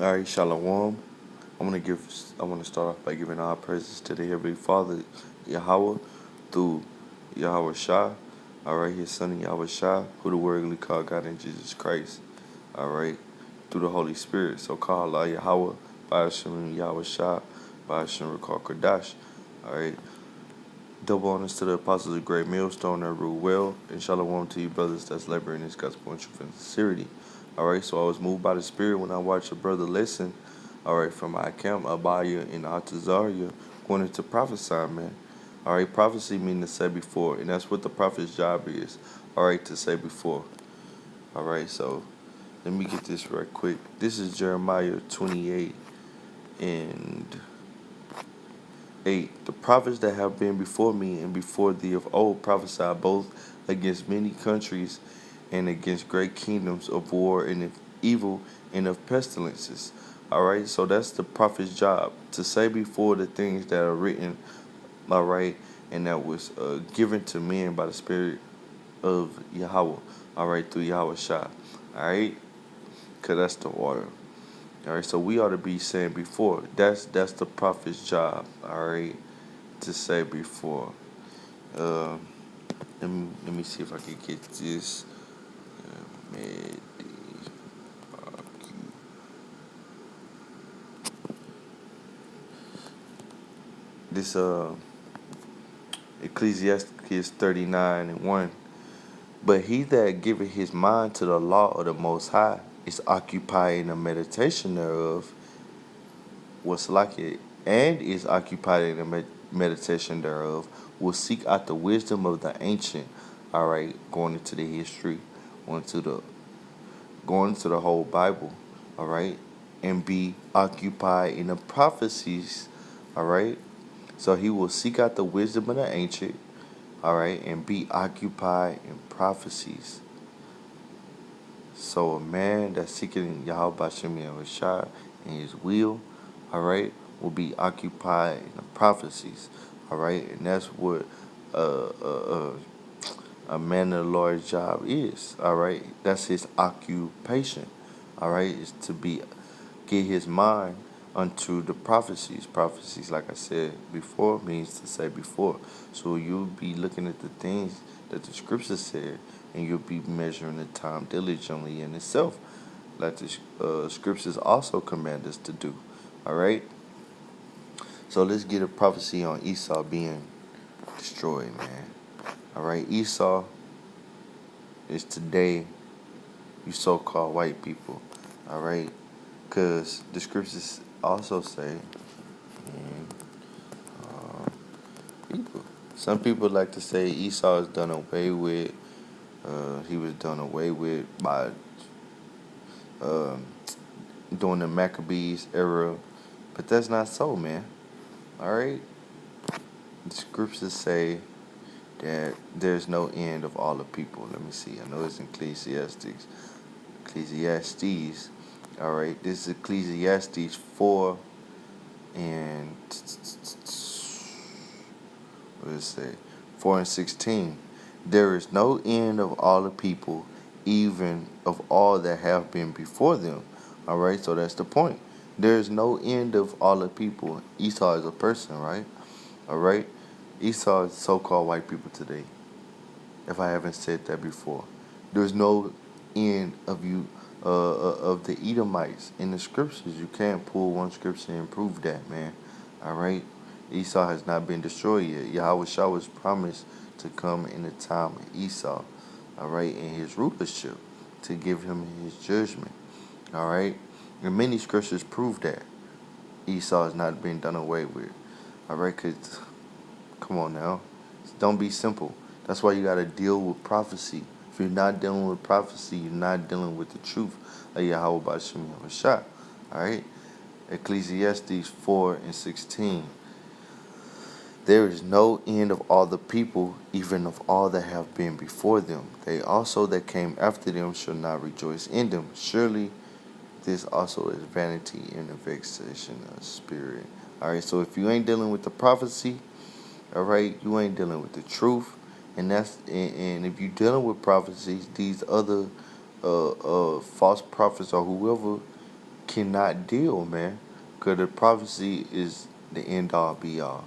All right, Shalom. I want to start off by giving all praises to the Heavenly Father, Yahweh, through Yahweh Shah. All right, His Son Yahweh Shah, who the wordly called God in Jesus Christ. All right, through the Holy Spirit. So call Allah Yahweh, by Hashem Yahweh Shah, by Hashem Rekal Kodash. All right, double honors to the apostles of Great Millstone that rule well, and Shalom to you brothers that's laboring in this gospel in truth and sincerity. All right, so I was moved by the Spirit when I watched a brother listen. All right, from Akam, Abaya, and Atazaria going into prophesying, man. All right, prophecy means to say before, and that's what the prophet's job is. All right, to say before. All right, so let me get this right quick. This is Jeremiah 28 and 8. The prophets that have been before me and before thee of old prophesied both against many countries and against great kingdoms of war and of evil and of pestilences. All right, so that's the prophet's job, to say before the things that are written. All right, and that was given to men by the Spirit of Yahweh. All right, through Yahweh Shah. All right, because that's the order. All right, so we ought to be saying before. That's the prophet's job. All right, to say before. Uh, let me see if I can get this. This Ecclesiastes 39:1. But he that giveth his mind to the law of the Most High is occupied in the meditation thereof. What's like it, and is occupied in the meditation thereof, will seek out the wisdom of the ancient. All right, going into the history, going to the going into the whole Bible. All right, and be occupied in the prophecies. All right, so he will seek out the wisdom of the ancient. All right, and be occupied in prophecies. So a man that's seeking Yahweh Bashem Yahushua and his will, all right, will be occupied in the prophecies, all right, and that's what a man of the Lord's job is, all right. That's his occupation, all right, is to be get his mind unto the prophecies. Prophecies, like I said before, means to say before. So you'll be looking at the things that the scriptures said, and you'll be measuring the time diligently in itself, like the scriptures also command us to do. All right. So let's get a prophecy on Esau being destroyed, man. All right, Esau is today you so-called white people. All right, because the scriptures also say people. Some people like to say Esau is done away with. He was done away with by during the Maccabees era, but that's not so, man. All right, the scriptures say that there's no end of all the people. Let me see. I know it's in Ecclesiastes. Ecclesiastes. All right, this is Ecclesiastes 4 and what does it say? 4 and 16. There is no end of all the people, even of all that have been before them. All right, so that's the point. There is no end of all the people. Esau is a person, right? All right. Esau is so-called white people today. If I haven't said that before, there's no end of you of the Edomites in the scriptures. You can't pull one scripture and prove that, man. All right. Esau has not been destroyed yet. Yahweh Shah was promised to come in the time of Esau, all right, in his rulership, to give him his judgment, all right. And many scriptures prove that Esau has not been done away with, all right, because, come on now, don't be simple. That's why you got to deal with prophecy. If you're not dealing with prophecy, you're not dealing with the truth of Yahweh B'Shem Yahushua, all right. Ecclesiastes 4 and 16. There is no end of all the people, even of all that have been before them. They also that came after them shall not rejoice in them. Surely this also is vanity and a vexation of spirit. All right, so if you ain't dealing with the prophecy, all right, you ain't dealing with the truth, and if you're dealing with prophecies, these other false prophets or whoever cannot deal, man. Because the prophecy is the end all be all.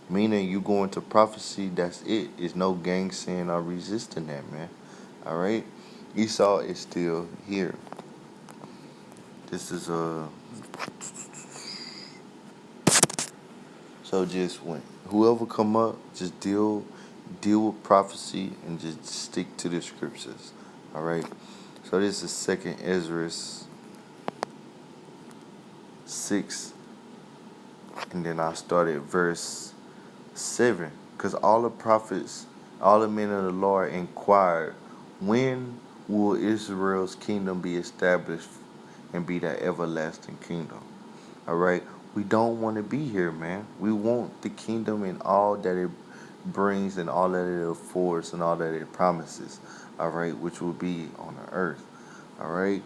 Meaning you go into prophecy, that's it. It's no gangstering or resisting that, man. Alright? Esau is still here. This is so just when whoever come up, just deal with prophecy and just stick to the scriptures. Alright? So this is second Ezra 6, and then I started verse 7. Because all the prophets, all the men of the Lord inquired, when will Israel's kingdom be established and be that everlasting kingdom? Alright? We don't want to be here, man. We want the kingdom and all that it brings and all that it affords and all that it promises. Alright? Which will be on the earth. Alright?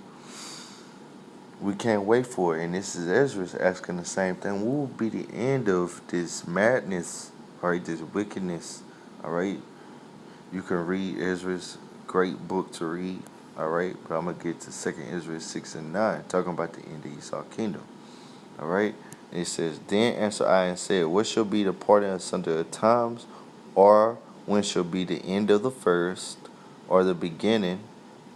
We can't wait for it. And this is Ezra asking the same thing. What will be the end of this madness? Alright, this wickedness. Alright? You can read Ezra's great book to read. Alright? But I'm gonna get to 2nd Ezra 6 and 9, talking about the end of Esau's kingdom. Alright? And it says, Then answered I and said, What shall be the parting asunder of times, or when shall be the end of the first, or the beginning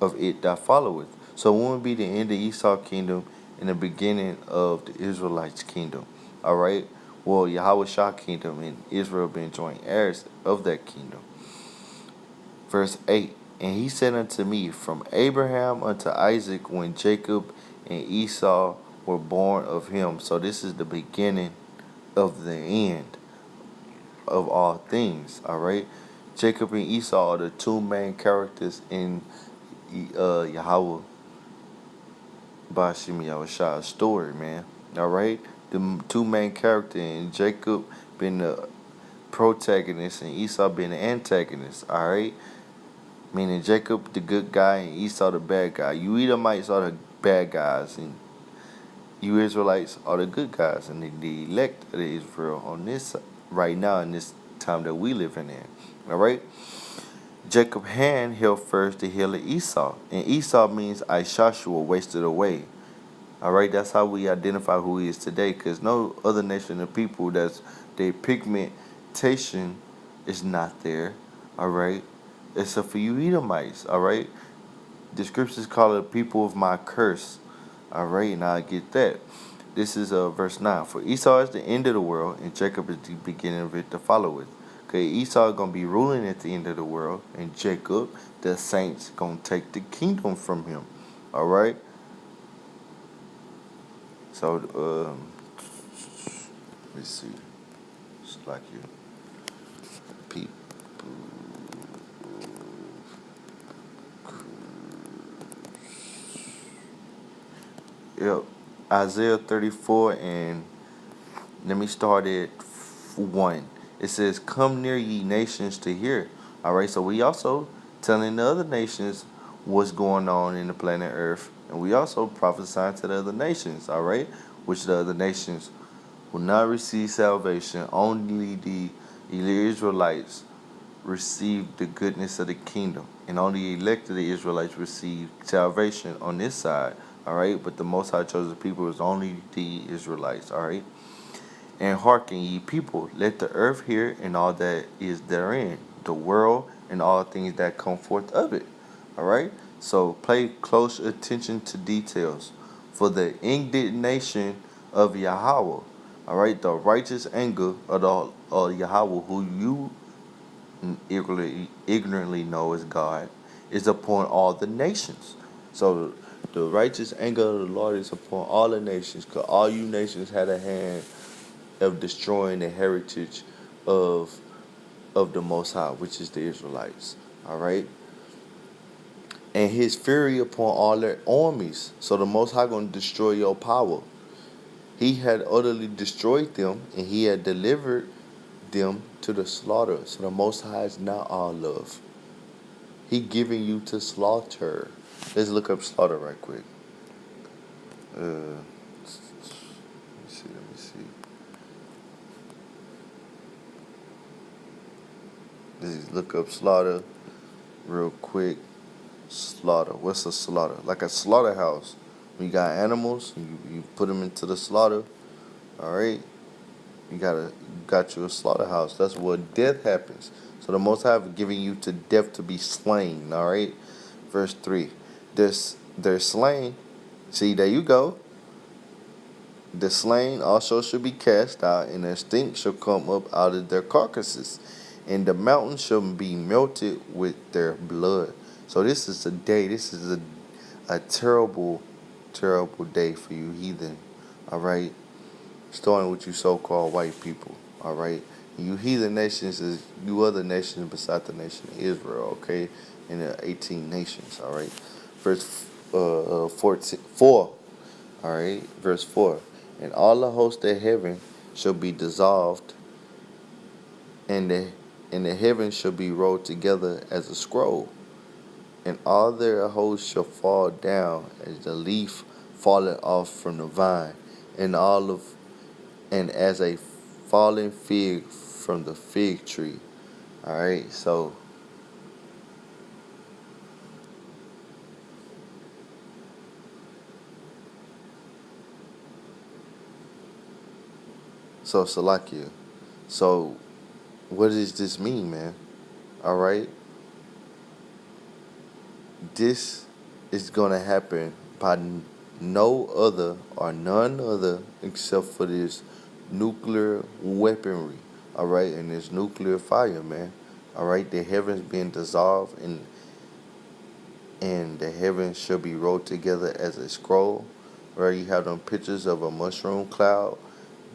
of it that followeth? So when will be the end of Esau's kingdom and the beginning of the Israelites' kingdom? Alright? Well, Yahweh kingdom and Israel been joint heirs of that kingdom. Verse 8, And he said unto me, From Abraham unto Isaac, when Jacob and Esau were born of him. So this is the beginning of the end of all things. Alright? Jacob and Esau are the two main characters in Yahweh Bashim Yahushua's story, man. Alright? The two main characters, and Jacob been the protagonist and Esau been the antagonist. Alright? Meaning Jacob the good guy and Esau the bad guy. You Edomites are the bad guys and you Israelites are the good guys and the elect of Israel on this right now in this time that we living in. Alright? Jacob's hand held first the heel of Esau. And Esau means Ishashua, wasted away. Alright, that's how we identify who he is today. Because no other nation of people that's their pigmentation is not there. Alright? Except for you Edomites. Alright? The scriptures call it people of my curse. Alright, now I get that. This is verse 9. For Esau is the end of the world, and Jacob is the beginning of it to follow it. Okay, Esau is going to be ruling at the end of the world, and Jacob, the saints, going to take the kingdom from him. Alright? So, let me see. It's like you. People. Yep. Isaiah 34, and let me start at 1. It says, Come near ye nations to hear. Alright, so we also telling the other nations what's going on in the planet Earth. And we also prophesying to the other nations, alright? Which the other nations will not receive salvation. Only the Israelites receive the goodness of the kingdom. And only the elect of the Israelites receive salvation on this side. Alright, but the Most High chosen people is only the Israelites. Alright. And hearken ye people, let the earth hear and all that is therein, the world and all things that come forth of it. Alright? So pay close attention to details. For the indignation of Yahweh, alright, the righteous anger of Yahweh, who you ignorantly know as God, is upon all the nations. So the righteous anger of the Lord is upon all the nations, because all you nations had a hand of destroying the heritage of the Most High, which is the Israelites. Alright? And his fury upon all their armies. So the Most High going to destroy your power. He had utterly destroyed them, and he had delivered them to the slaughter. So the Most High is not all love. He giving you to slaughter. Let's look up slaughter right quick. Let me see. Let's look up slaughter real quick. Slaughter. What's a slaughter? Like a slaughterhouse. When you got animals, you put them into the slaughter. All right, you got you a slaughterhouse. That's where death happens. So the Most High have given you to death to be slain. All right, verse 3. They're slain. See, there you go. The slain also shall be cast out, and their stink shall come up out of their carcasses, and the mountain shall be melted with their blood. So this is a day. This is a terrible, terrible day for you heathen. All right, starting with you so-called white people. All right, you heathen nations is you other nations beside the nation of Israel. Okay, in the 18 nations. All right, verse 14, 4. All right, verse 4. And all the hosts of heaven shall be dissolved, and the heavens shall be rolled together as a scroll, and all their hosts shall fall down as the leaf falling off from the vine, and and as a fallen fig from the fig tree. All right, so Salakia. So what does this mean, man? All right, this is gonna happen by no other or none other except for this nuclear weaponry. All right, and this nuclear fire, man. All right, the heavens being dissolved, and the heavens shall be rolled together as a scroll. Where you have them pictures of a mushroom cloud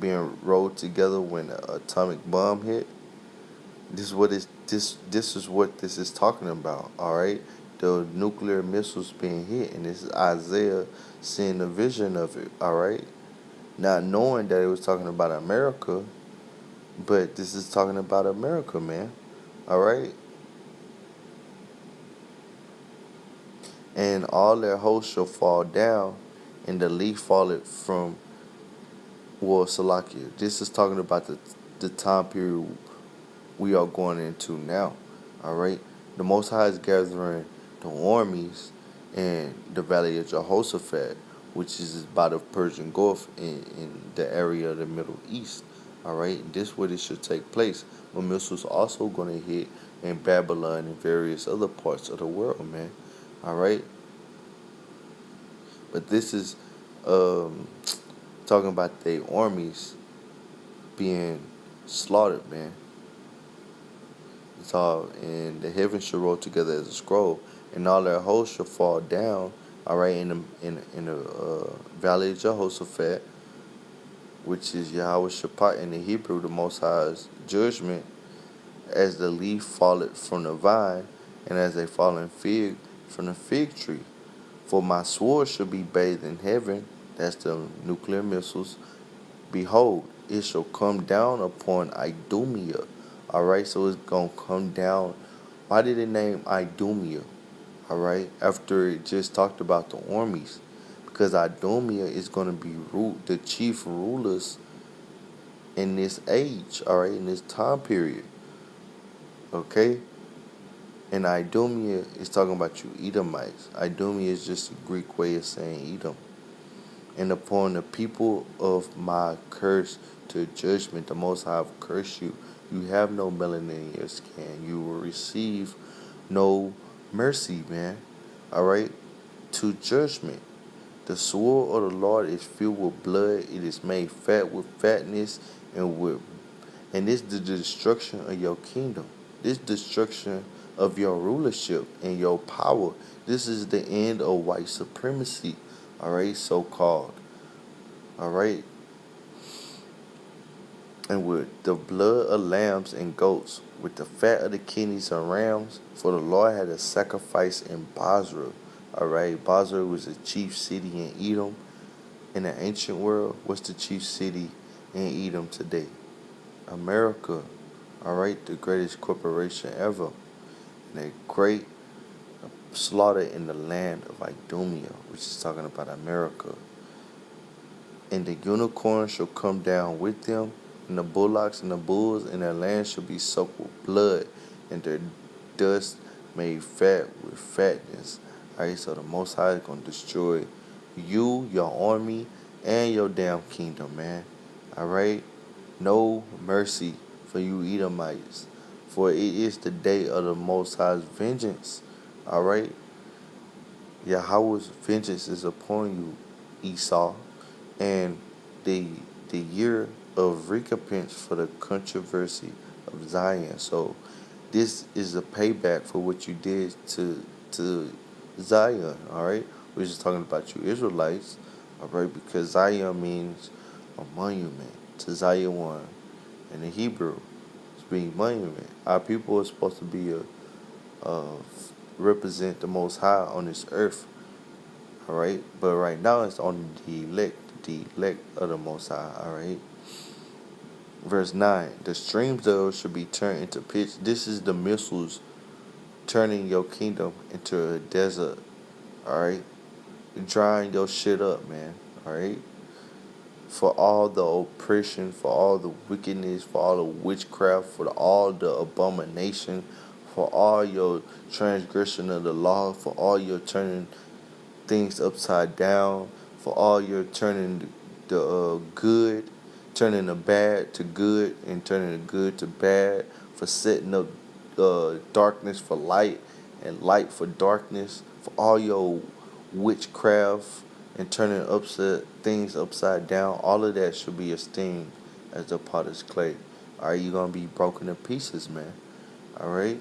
being rolled together when an atomic bomb hit. This is what this is talking about. All right, the nuclear missiles being hit, and this is Isaiah seeing the vision of it. All right, not knowing that it was talking about America, but this is talking about America, man. All right, and all their hosts shall fall down, and the leaf falleth from Salakia. This is talking about the time period we are going into now. All right, the Most High is gathering the armies in the Valley of Jehoshaphat, which is by the Persian Gulf in the area of the Middle East. All right, this is where this should take place. But missiles also going to hit in Babylon and various other parts of the world, man. All right, but this is um, talking about the armies being slaughtered, man. It's all, and the heavens shall roll together as a scroll, and all their hosts shall fall down. All right, in the valley of Jehoshaphat, which is Yahweh Shaphat in the Hebrew, the Most High's judgment, as the leaf falleth from the vine, and as a fallen fig from the fig tree. For my sword shall be bathed in heaven. That's the nuclear missiles. Behold, it shall come down upon Idumea. All right, so it's gonna come down. Why did it name Idumea? All right, after it just talked about the armies, because Idumea is gonna be the chief rulers in this age. All right, in this time period. Okay, and Idumea is talking about you Edomites. Idumea is just a Greek way of saying Edom. And upon the people of my curse to judgment, the Most High have cursed you. You have no melanin in your skin. You will receive no mercy, man. All right? To judgment. The sword of the Lord is filled with blood. It is made fat with fatness, and this is the destruction of your kingdom. This destruction of your rulership and your power. This is the end of white supremacy. All right, so called. All right, and with the blood of lambs and goats, with the fat of the kidneys and rams, for the Lord had a sacrifice in Basra. All right, Basra was a chief city in Edom in the ancient world. What's the chief city in Edom today? America. All right, the greatest corporation ever. And a great slaughter in the land of Idumea, which is talking about America. And the unicorn shall come down with them, and the bullocks and the bulls, and their land shall be soaked with blood, and their dust made fat with fatness. Alright, so the Most High is going to destroy you, your army, and your damn kingdom, man. Alright? No mercy for you Edomites, for it is the day of the Most High's vengeance. Alright? Yahweh's vengeance is upon you, Esau, and the the year of recompense for the controversy of Zion. So this is a payback for what you did to Zion. All right, we're just talking about you Israelites. All right, because Zion means a monument to Zion one in the Hebrew. It's being monument. Our people are supposed to be a represent the Most High on this earth. All right, but right now it's only the elect of the Most High. All right. Verse 9, the streams thereof should be turned into pitch. This is the missiles turning your kingdom into a desert. Alright? Drying your shit up, man. Alright? For all the oppression, for all the wickedness, for all the witchcraft, for all the abomination, for all your transgression of the law, for all your turning things upside down, for all your turning the good, turning the bad to good, and turning the good to bad, for setting up darkness for light and light for darkness, for all your witchcraft and turning things upside down. All of that should be esteemed as the potter's clay. Are you gonna be broken to pieces, man? All right.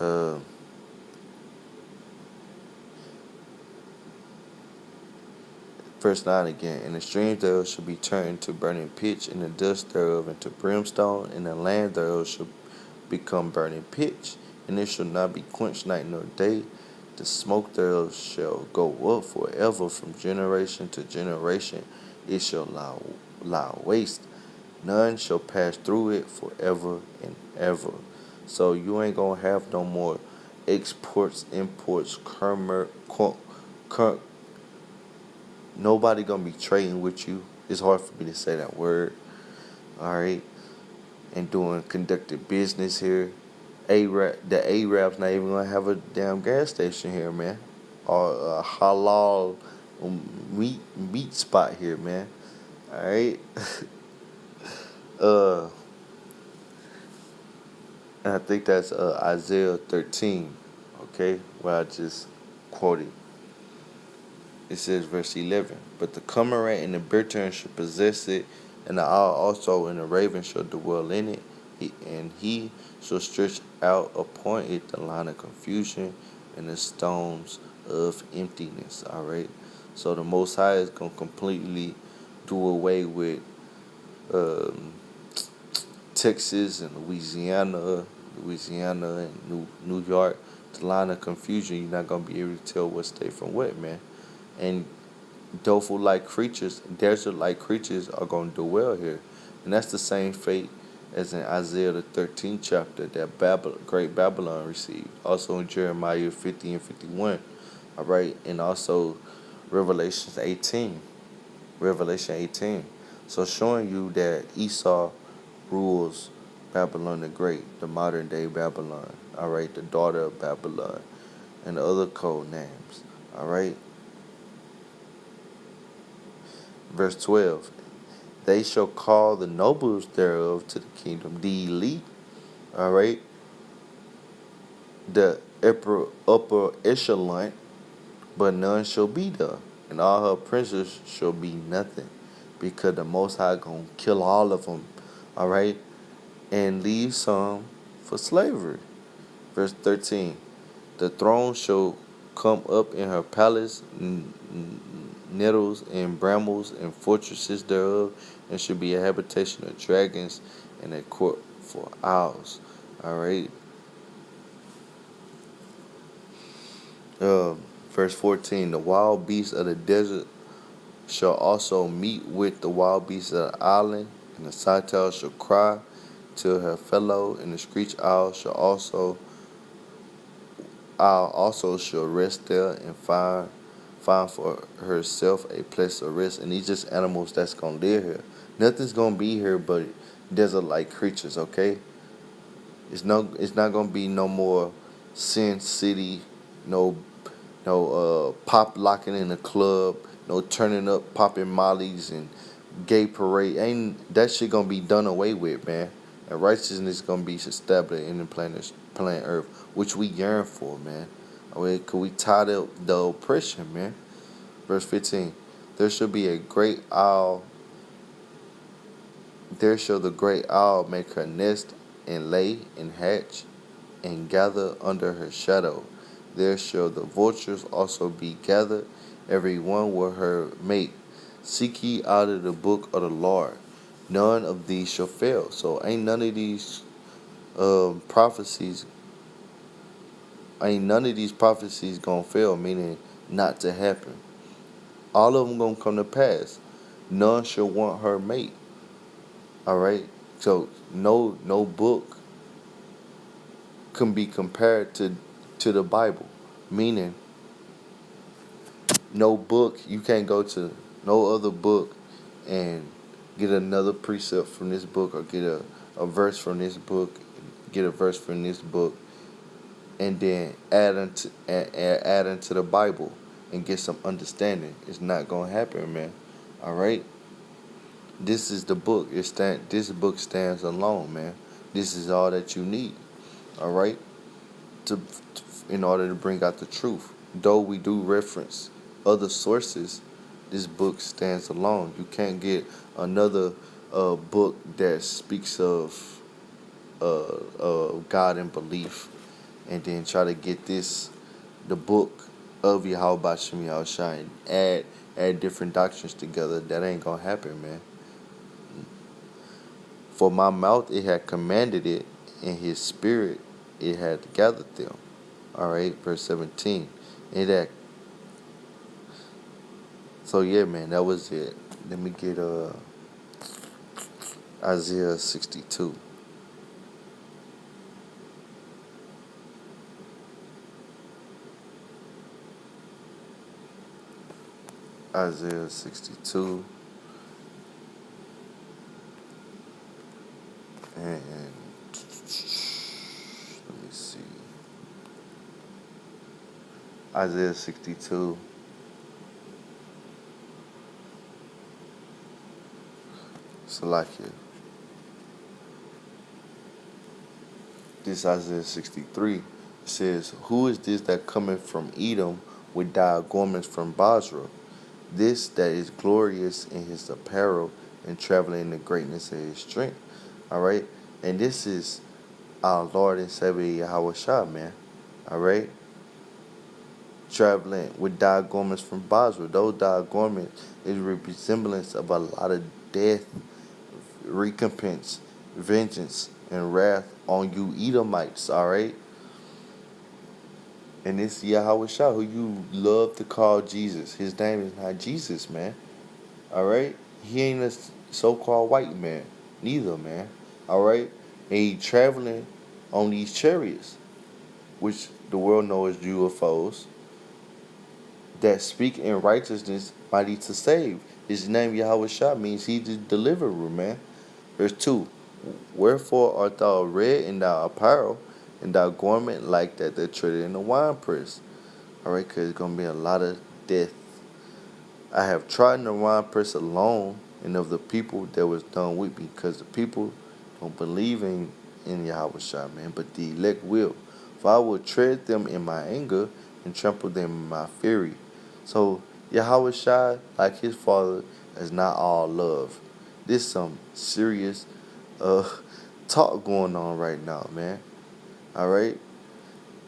Uh, Verse 9 again, and the streams thereof shall be turned into burning pitch, and the dust thereof into brimstone, and the land thereof shall become burning pitch, and it shall not be quenched night nor day. The smoke thereof shall go up forever from generation to generation. It shall lie waste. None shall pass through it forever and ever. So you ain't gonna have no more exports, imports, nobody gonna be trading with you. It's hard for me to say that word. All right, and doing conducted business here. The Arabs not even gonna have a damn gas station here, man, or a halal meat spot here, man. All right. uh, and I think that's Isaiah 13. Okay, where I just quoted. It says, verse 11, but the cormorant and the bittern shall possess it, and the owl also and the raven shall dwell in it, and he shall stretch out upon it the line of confusion and the stones of emptiness. All right. So the Most High is going to completely do away with um, Texas and Louisiana and New York. The line of confusion, you're not going to be able to tell what state from what, man. And doleful like creatures, desert like creatures are going to dwell here. And that's the same fate as in Isaiah the 13th chapter that great Babylon received. Also in Jeremiah 50 and 51. All right. And also Revelation 18. Revelation 18. So showing you that Esau rules Babylon the Great, the modern day Babylon. All right. The daughter of Babylon and the other code names. All right. Verse 12, they shall call the nobles thereof to the kingdom, the elite, all right, the upper echelon, but none shall be there, and all her princes shall be nothing, because the Most High gonna kill all of them, all right, and leave some for slavery. Verse 13, the throne shall come up in her palace, nettles and brambles and fortresses thereof, and should be a habitation of dragons and a court for owls. All right. Verse 14: the wild beasts of the desert shall also meet with the wild beasts of the island, and the sawtell shall cry to her fellow, and the screech owl also shall rest there and find for herself a place of rest. And these just animals that's gonna live here. Nothing's gonna be here but desert like creatures, okay? It's not gonna be no more Sin City, no no pop locking in the club, no turning up, popping mollies and gay parade. Ain't that shit gonna be done away with, man? And righteousness gonna be established in the planet Earth, which we yearn for, man. Cause we tired of the oppression, man. Verse 15. There shall be a great owl. There shall the great owl make her nest and lay and hatch and gather under her shadow. There shall the vultures also be gathered, every one with her mate. Seek ye out of the book of the Lord. None of these shall fail. So ain't none of these prophecies, ain't none of these prophecies gonna fail, meaning not to happen. All of them gonna come to pass. None shall want her mate. All right. So no book can be compared to the Bible, meaning no book, you can't go to no other book and get another precept from this book or get a verse from this book, get a verse from this book, and then add into the Bible and get some understanding. It's not gonna happen, man. All right. This is the book. This book stands alone, man. This is all that you need. All right. to, in order to bring out the truth. Though we do reference other sources, this book stands alone. You can't get another book that speaks of God and belief, and then try to get the book of Yahweh Bashem Yahushua, and add different doctrines together. That ain't gonna happen, man. For my mouth it had commanded it, and his spirit it had gathered them. All right, verse 17. It had. So yeah, man, that was it. Let me get Isaiah 62. Isaiah 62 and let me see. Isaiah 62. Salakia. This Isaiah 63 says, "Who is this that cometh from Edom with garments from Basra? This that is glorious in his apparel and traveling in the greatness of his strength." All right, and this is our Lord and Savior Yahweh Shah, man. All right, traveling with garments from Basra. Those garments is a resemblance of a lot of death, recompense, vengeance, and wrath on you Edomites. All right, and it's Yahweh Shah, who you love to call Jesus. His name is not Jesus, man. All right, he ain't a so-called white man, neither, man. All right, and he traveling on these chariots, which the world knows as UFOs, that speak in righteousness, mighty to save. His name Yahweh Shah means he the deliverer, man. Verse 2. Wherefore art thou red in thy apparel, and thy garment like that treaded in the winepress? Alright, because it's going to be a lot of death. I have trodden the winepress alone, and of the people that was done with me, because the people don't believe in Yahweh Shah, man, but the elect will. For I will tread them in my anger and trample them in my fury. So Yahweh Shah, like his father, is not all love. This some serious uh talk going on right now, man. All right,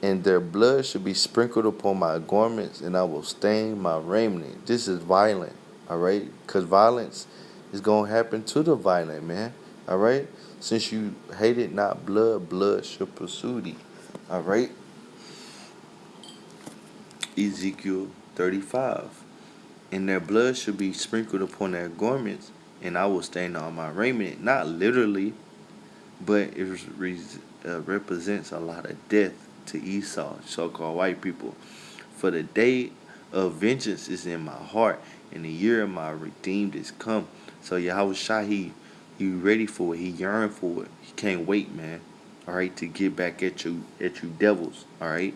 and their blood should be sprinkled upon my garments, and I will stain my raiment. This is violent, all right, because violence is gonna happen to the violent, man. All right, since you hated not blood, blood shall pursue thee. All right, Ezekiel 35. And their blood should be sprinkled upon their garments, and I will stain all my raiment. Not literally, but it represents a lot of death to Esau, so-called white people. For the day of vengeance is in my heart, and the year of my redeemed is come. So Yahweh Shah, he ready for it. He yearned for it. He can't wait, man. All right, to get back at you devils. All right.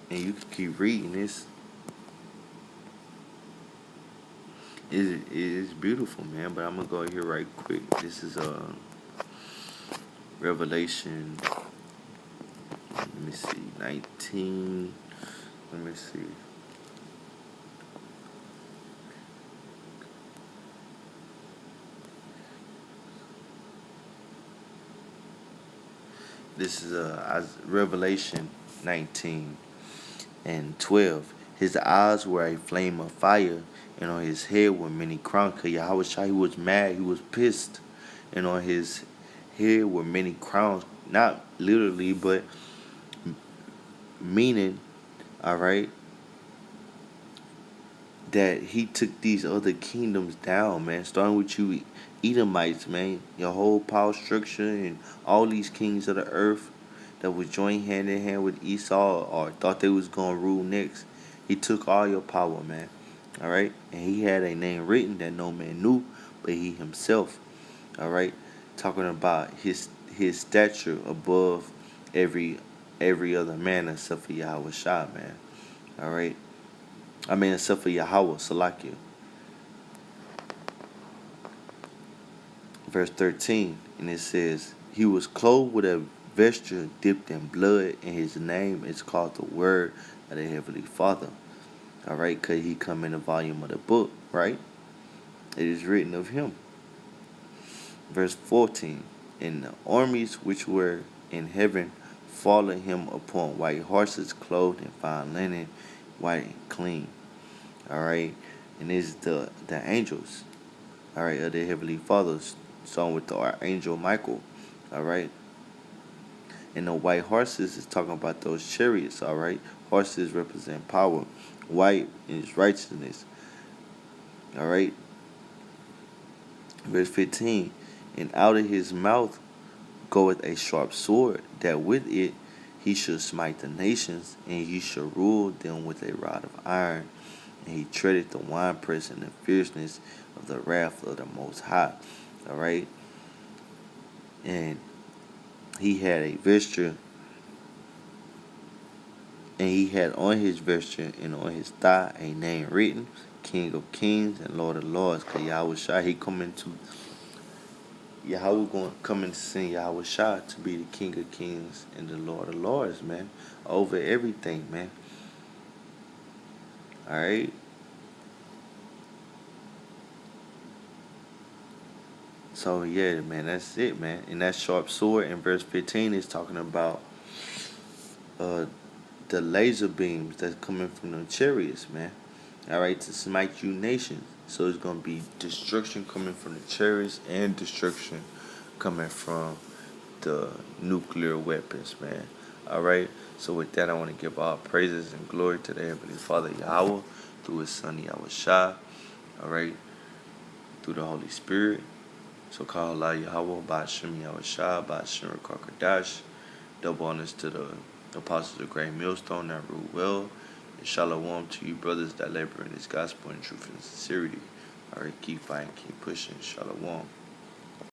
And you can keep reading this. It's beautiful, man. But I'm gonna go here right quick. This is Revelation. Let me see, 19. Let me see. This is Revelation 19 and 12. His eyes were a flame of fire, and on his head were many crowns. Cause Yahweh Shai, he was mad, he was pissed, and on his head were many crowns. Not literally, but meaning, all right, that he took these other kingdoms down, man. Starting with you, Edomites, man. Your whole power structure and all these kings of the earth that was joined hand in hand with Esau or thought they was gonna rule next. He took all your power, man. All right, and he had a name written that no man knew, but he himself. All right, talking about his stature above every other man except for Yahweh Shah, man. All right, I mean except for Yahweh Salakia. Verse 13, and it says, he was clothed with a vesture dipped in blood, and his name is called the Word of the Heavenly Father. All right, because he come in the volume of the book, right? It is written of him. Verse 14, and the armies which were in heaven followed him upon white horses, clothed in fine linen, white and clean. All right, and this is the angels, all right, of the Heavenly Fathers, song with the archangel Michael, all right. And the white horses is talking about those chariots, all right. Horses represent power. White is righteousness, all right. Verse 15, and out of his mouth goeth a sharp sword, that with it he shall smite the nations, and he shall rule them with a rod of iron. And he treadeth the winepress in the fierceness of the wrath of the Most High. All right, and he had a vesture, and he had on his vesture and on his thigh a name written, King of Kings and Lord of Lords. Cause Yahweh Shai, he coming to Yahweh going coming to send Yahweh Shai to be the King of Kings and the Lord of Lords, man, over everything, man. All right. So yeah, man, that's it, man. And that sharp sword in verse 15 is talking about uh the laser beams that's coming from the chariots, man. All right, to smite you nations. So it's gonna be destruction coming from the chariots and destruction coming from the nuclear weapons, man. All right. So with that, I want to give all praises and glory to the Heavenly Father Yahweh through His Son Yahweh Shai. All right, through the Holy Spirit. So call Allah Yahweh, Ba'ashem Yahweh Shai, Ba'ashem Rakakadash. Double honors to the apostles of Great Millstone that rule well. And shalom to you brothers that labor in this gospel in truth and sincerity. All right, keep fighting, keep pushing. Shalom.